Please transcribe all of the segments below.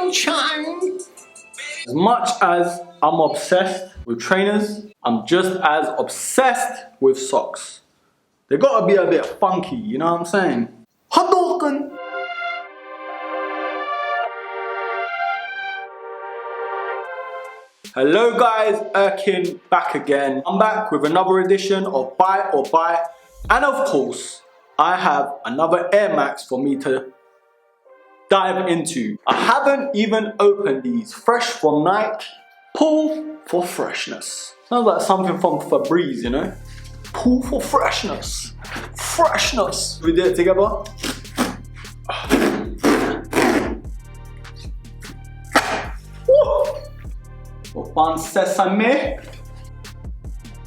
sunshine. As much as I'm obsessed with trainers, I'm just as obsessed with socks. They gotta be a bit funky, you know what I'm saying? Hadouken! Hello guys, Erkin back again. I'm back with another edition of Buy or Buy, and of course, I have another Air Max for me to dive into. I haven't even opened these, fresh from Nike. Pull for freshness. Sounds like something from Febreze, you know? Pull for freshness. Freshness. We did it together. Woo! Bon sesame.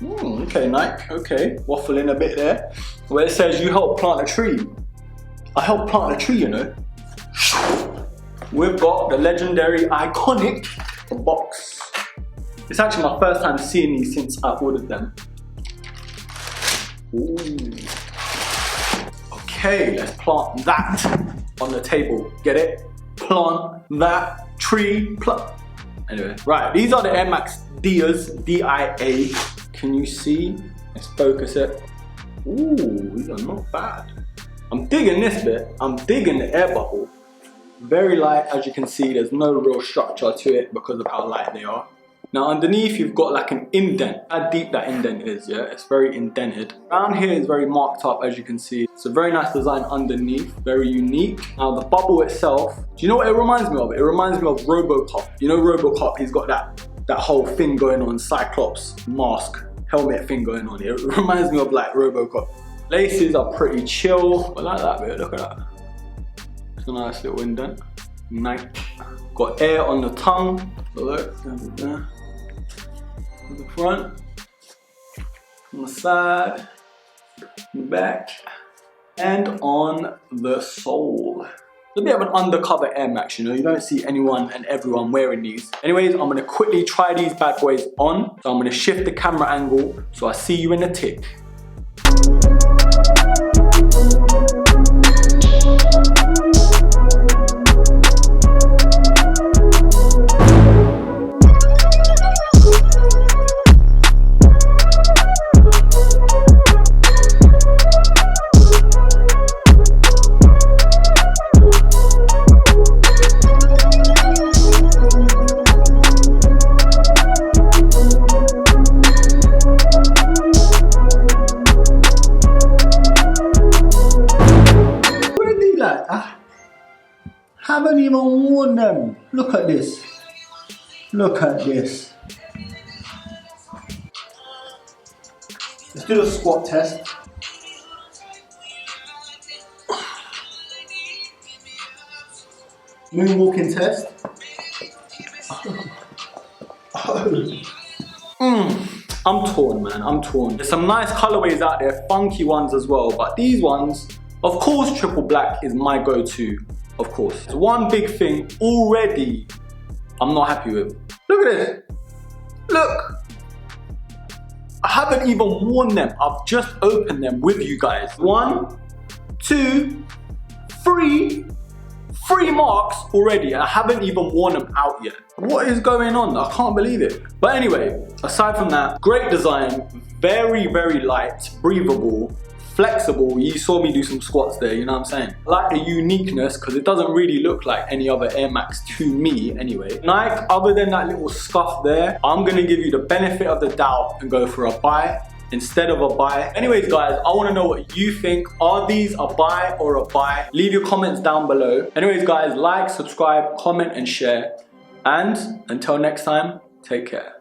Okay, Nike. Okay, waffling a bit there. Where it says you help plant a tree. I help plant a tree, you know. We've got the legendary, iconic box. It's actually my first time seeing these since I ordered them. Ooh. Okay, let's plant that on the table. Get it? Plant that tree. Anyway, right, these are the Air Max Dias, D-I-A. Can you see? Let's focus it. Ooh, these are not bad. I'm digging this bit. I'm digging the air bubble. Very light, as you can see. There's no real structure to it because of how light they are. Now underneath you've got like an indent. How deep that indent is, yeah? It's very indented. Around here is very marked up, as you can see. It's a very nice design underneath, very unique. Now the bubble itself, do you know what it reminds me of? It reminds me of Robocop. You know Robocop, he's got that whole thing going on, Cyclops mask, helmet thing going on. It reminds me of like Robocop. Laces are pretty chill. I like that bit, look at that. It's a nice little indent. Nice. Got air on the tongue. Look, there. On the front, on the side, the back, and on the sole. It's a bit of an undercover Air Max, you know, you don't see anyone and everyone wearing these. Anyways, I'm gonna quickly try these bad boys on. So I'm gonna shift the camera angle, so I see you in a tick. Haven't even worn them. Look at this. Look at this. Let's do a squat test. Moonwalking test. I'm torn, man. I'm torn. There's some nice colorways out there, funky ones as well, but these ones, of course, triple black is my go-to. Of course. It's one big thing already I'm not happy with. Look at this. Look. I haven't even worn them. I've just opened them with you guys. 1, 2, 3. 3 marks already, and I haven't even worn them out yet. What is going on? I can't believe it. But anyway, aside from that, great design, very, very light, breathable, flexible. You saw me do some squats there, you know what I'm saying? I like the uniqueness because it doesn't really look like any other Air Max to me anyway. Nike, other than that little scuff there, I'm gonna give you the benefit of the doubt and go for a buy instead of a buy. Anyways guys, I want to know what you think. Are these a buy or a buy? Leave your comments down below. Anyways guys, like, subscribe, comment and share. And until next time, take care.